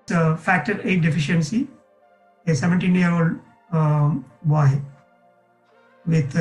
factor 8 deficiency, a 17-year-old boy with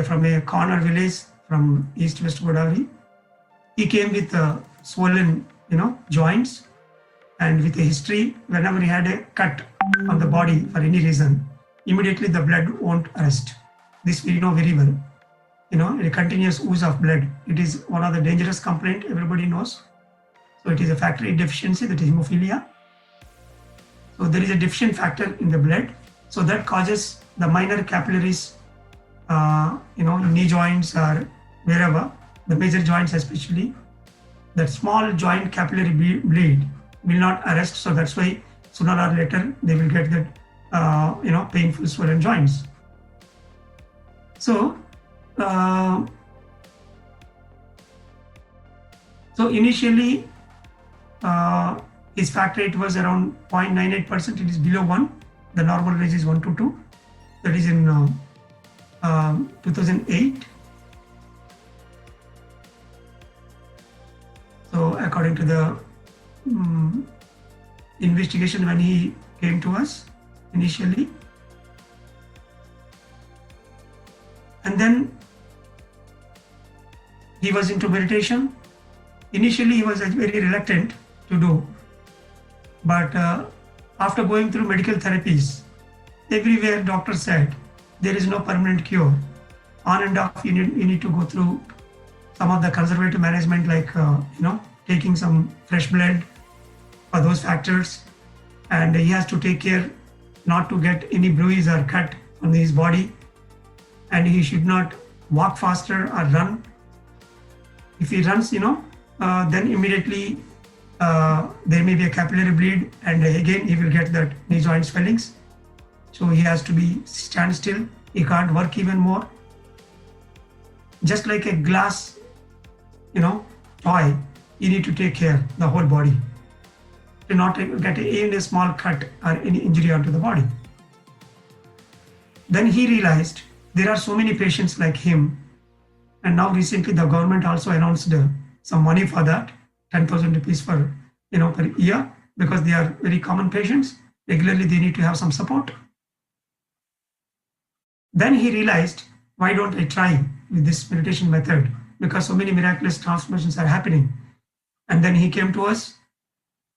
from a corner village from East West Godavari. He came with swollen, joints, and with a history. Whenever he had a cut on the body for any reason, immediately the blood won't arrest. This we know very well. A continuous ooze of blood. It is one of the dangerous complaint everybody knows. So it is a factor 8 deficiency, that is hemophilia. So there is a deficient factor in the blood. So that causes the minor capillaries, knee joints or wherever, the major joints especially, that small joint capillary bleed will not arrest. So that's why sooner or later they will get that, painful swollen joints. So, initially, his factor rate was around 0.98%. It is below 1. The normal range is 1 to 2. That is in 2008. So according to the investigation when he came to us initially. And then he was into meditation. Initially he was very reluctant to do. But after going through medical therapies, everywhere doctor said there is no permanent cure. On and off, you need to go through some of the conservative management, like taking some fresh blood for those factors, and he has to take care not to get any bruise or cut on his body, and he should not walk faster or run. If he runs, then immediately there may be a capillary bleed, and again he will get that knee joint swellings. So he has to stand still. He can't work even more. Just like a glass, toy, you need to take care the whole body to not get even a small cut or any injury onto the body. Then he realized there are so many patients like him, and now recently the government also announced some money for that, 10,000 rupees per year, because they are very common patients. Regularly they need to have some support. Then he realized, why don't I try with this meditation method, because so many miraculous transformations are happening. And then he came to us.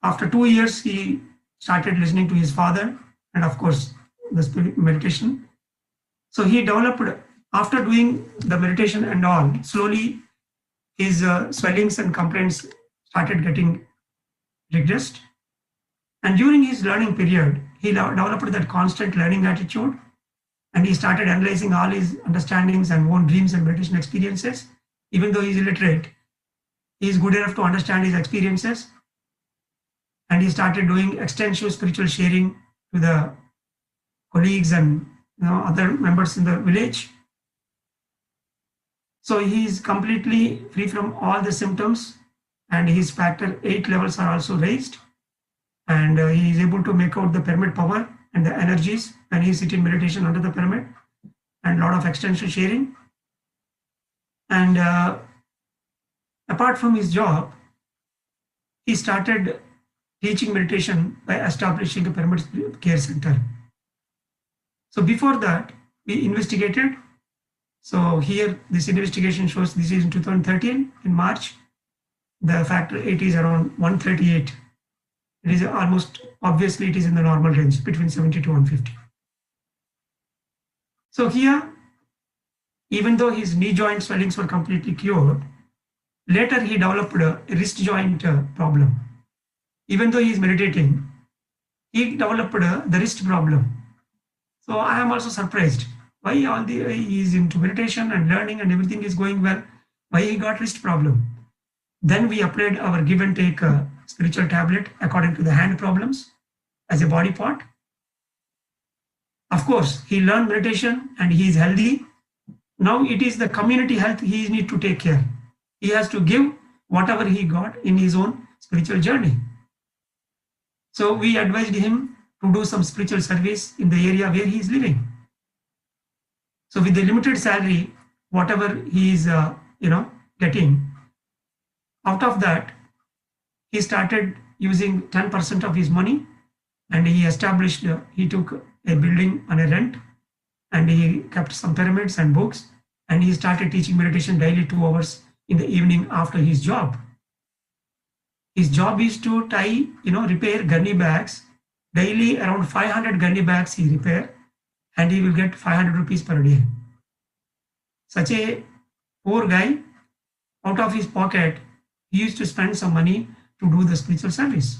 After 2 years, he started listening to his father and of course the spirit meditation. So he developed, after doing the meditation and all, slowly his swellings and complaints started getting regressed. And during his learning period, he developed that constant learning attitude, and he started analyzing all his understandings and own dreams and meditation experiences. Even though he is illiterate, he is good enough to understand his experiences, and he started doing extensive spiritual sharing to the colleagues and other members in the village. So he is completely free from all the symptoms, and his factor 8 levels are also raised, and he is able to make out the pyramid power and the energies when he sits in meditation under the pyramid, and a lot of extensive sharing. And apart from his job, he started teaching meditation by establishing a pyramid care center. So before that, we investigated. So here, this investigation shows this is in 2013, in March. The factor 8 is around 138. It is almost, obviously it is in the normal range, between 70 to 150. So here, even though his knee joint swellings were completely cured, later he developed a wrist joint problem. Even though he is meditating, he developed the wrist problem. So I am also surprised why he is into meditation and learning and everything is going well, why he got wrist problem. Then we applied our give and take spiritual tablet according to the hand problems as a body part. Of course, he learned meditation and he is healthy. Now it is the community health he needs to take care. He has to give whatever he got in his own spiritual journey. So we advised him to do some spiritual service in the area where he is living. So with the limited salary, whatever he is, getting, out of that, he started using 10% of his money, and he established, he took a building on a rent, and he kept some pyramids and books, and he started teaching meditation daily 2 hours in the evening after his job. His job is to tie, repair gunny bags. Daily around 500 gunny bags he repair, and he will get 500 rupees per day. Such a poor guy, out of his pocket, he used to spend some money to do the spiritual service.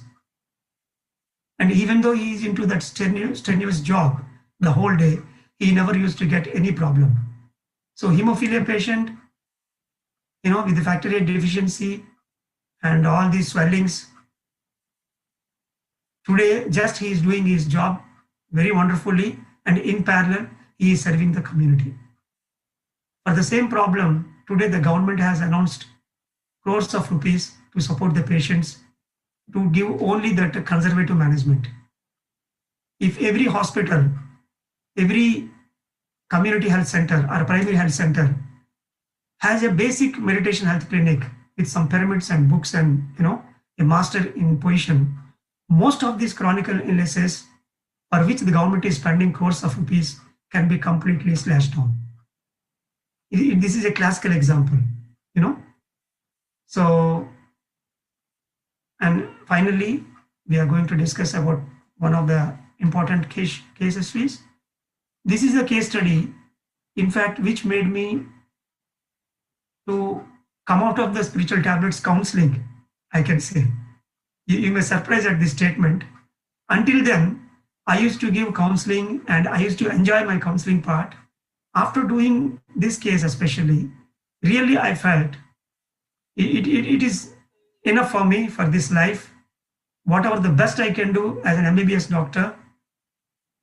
And even though he is into that strenuous job the whole day, he never used to get any problem. So hemophilia patient, with the factor VIII deficiency and all these swellings, today just he is doing his job very wonderfully, and in parallel he is serving the community. For the same problem, today the government has announced crores of rupees to support the patients, to give only that conservative management. If every hospital, every community health center or primary health center has a basic meditation health clinic with some pyramids and books and a master in position, most of these chronic illnesses for which the government is spending crores of rupees can be completely slashed down. This is a classical example, So, and finally, we are going to discuss about one of the important case studies. This is a case study, in fact, which made me to come out of the spiritual tablets counseling, I can say. You may surprise at this statement. Until then, I used to give counseling and I used to enjoy my counseling part. After doing this case especially, really I felt it is enough for me for this life. Whatever the best I can do as an MBBS doctor,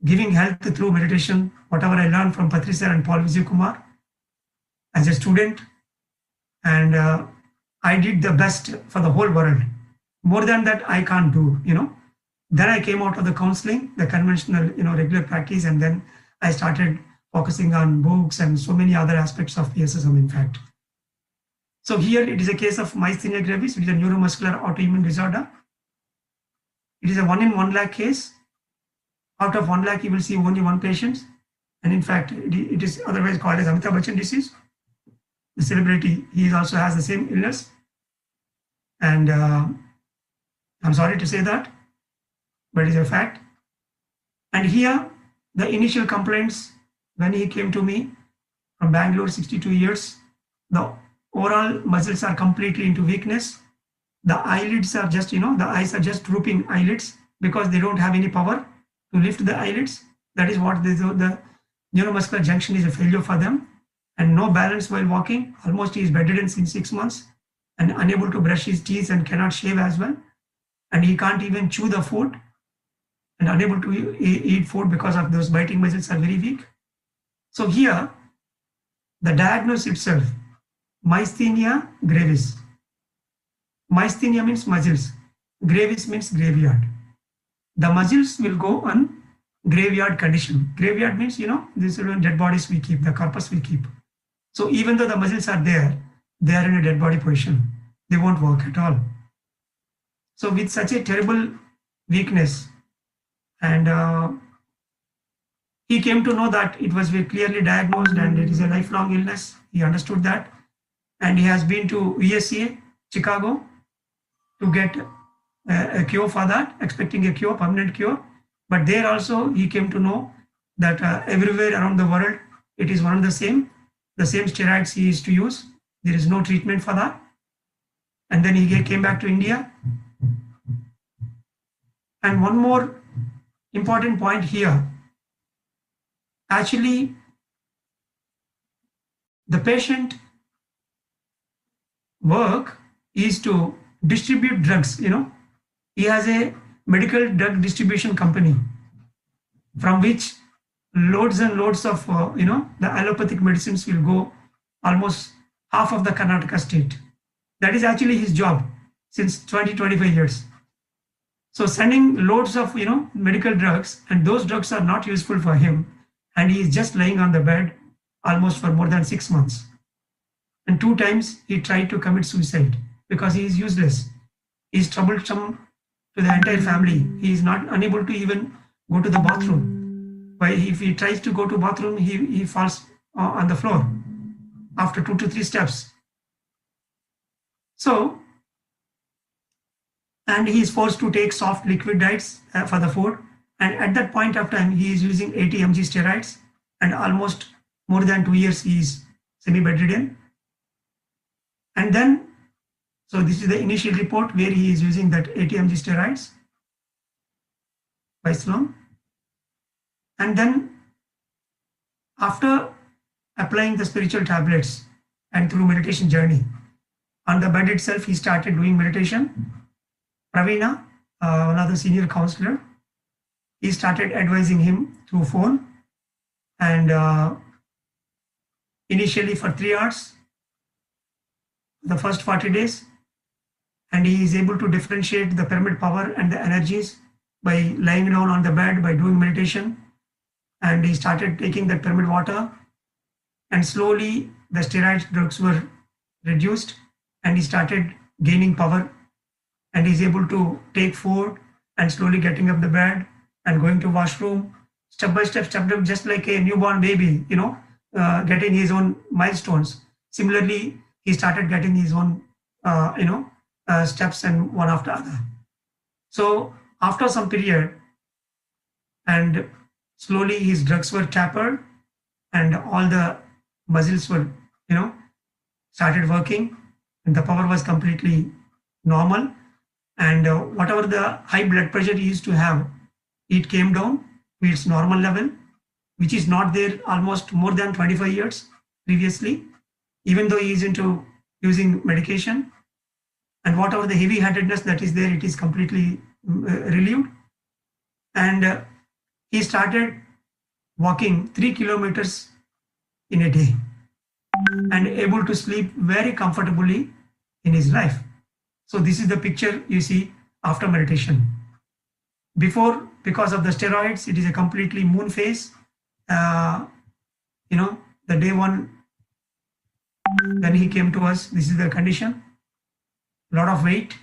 giving health through meditation, whatever I learned from Patri sir and Paul Vijay Kumar as a student, and I did the best for the whole world. More than that, I can't do, Then I came out of the counseling, the conventional, regular practice, and then I started focusing on books and so many other aspects of PSSM, in fact. So here it is a case of myasthenia gravis, which is a neuromuscular autoimmune disorder. It is a 1 in 1 lakh case. Out of 1 lakh, you will see only one patient. And in fact, it is otherwise called as Amitabh Bachchan disease. The celebrity, he also has the same illness. And I'm sorry to say that, but it's a fact. And here, the initial complaints, when he came to me from Bangalore, 62 years, the oral muscles are completely into weakness. The eyelids are just, the eyes are just drooping eyelids because they don't have any power to lift the eyelids. That is what the neuromuscular junction is a failure for them. And no balance while walking. Almost he is bedridden since 6 months and unable to brush his teeth and cannot shave as well. And he can't even chew the food and unable to eat food because of those biting muscles are very weak. So here, the diagnosis itself, myasthenia gravis. Myasthenia means muscles. Gravis means graveyard. The muscles will go on graveyard condition. Graveyard means, these are dead bodies we keep, the corpus we keep. So even though the muscles are there, they are in a dead body position. They won't work at all. So with such a terrible weakness, and he came to know that it was very clearly diagnosed and it is a lifelong illness. He understood that. And he has been to USCA, Chicago, to get a cure for that, expecting a cure, permanent cure. But there also he came to know that everywhere around the world, it is one and the same steroids he used to use. There is no treatment for that. And then he came back to India. And one more important point here. Actually, the patient work is to distribute drugs, He has a medical drug distribution company from which loads and loads of, the allopathic medicines will go almost half of the Karnataka state. That is actually his job since 20-25 years. So sending loads of, medical drugs, and those drugs are not useful for him. And he is just lying on the bed almost for more than 6 months. And 2 times he tried to commit suicide because he is useless. He is troublesome to the entire family. He is not unable to even go to the bathroom. Why, if he tries to go to bathroom, he falls on the floor after 2 to 3 steps. So, and he is forced to take soft liquid diets for the food. And at that point of time, he is using 80 mg steroids, and almost more than 2 years he is semi-bedridden. And then, so this is the initial report where he is using that 80 mg steroids, Vislon. And then after applying the spiritual tablets and through meditation journey, on the bed itself, he started doing meditation. Praveena, one of the senior counselor, he started advising him through phone, and initially for 3 hours, the first 40 days, and he is able to differentiate the pyramid power and the energies by lying down on the bed, by doing meditation, and he started taking the pyramid water, and slowly the steroid drugs were reduced, and he started gaining power, and he's able to take food and slowly getting up the bed and going to washroom, step by step, just like a newborn baby, getting his own milestones. Similarly, he started getting his own, steps and one after other. So after some period, and slowly his drugs were tapered, and all the muscles were, started working, and the power was completely normal. And whatever the high blood pressure he used to have, it came down to its normal level, which is not there almost more than 25 years previously, even though he is into using medication. And whatever the heavy-handedness that is there, it is completely relieved. And he started walking 3 kilometers in a day and able to sleep very comfortably in his life. So this is the picture you see after meditation. Before, because of the steroids, it is a completely moon phase. The day one, when he came to us, this is the condition, lot of weight.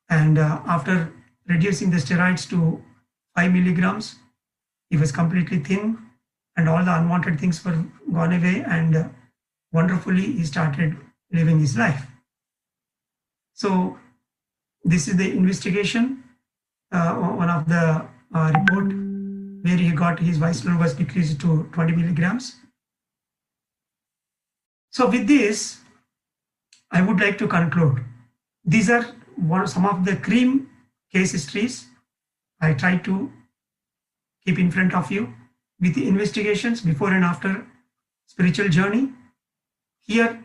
And after reducing the steroids to 5 milligrams, he was completely thin, and all the unwanted things were gone away, and wonderfully he started living his life. So this is the investigation, one of the report where he got his Vislor was decreased to 20 milligrams. So with this, I would like to conclude. These are some of the cream case histories I try to keep in front of you with the investigations before and after spiritual journey. Here,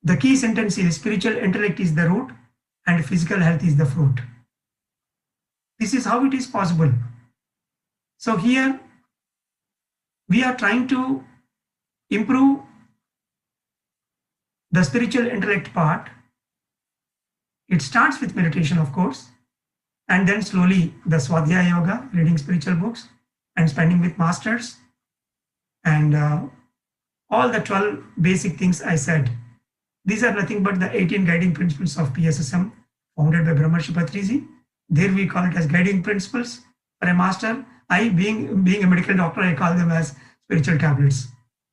the key sentence is spiritual intellect is the root and physical health is the fruit. This is how it is possible. So here, we are trying to improve the spiritual intellect part. It starts with meditation, of course, and then slowly the Swadhyaya Yoga, reading spiritual books and spending with masters, and all the 12 basic things I said. These are nothing but the 18 guiding principles of PSSM founded by Brahmarshi Patriji. There we call it as guiding principles. For a master, I being a medical doctor, I call them as spiritual tablets.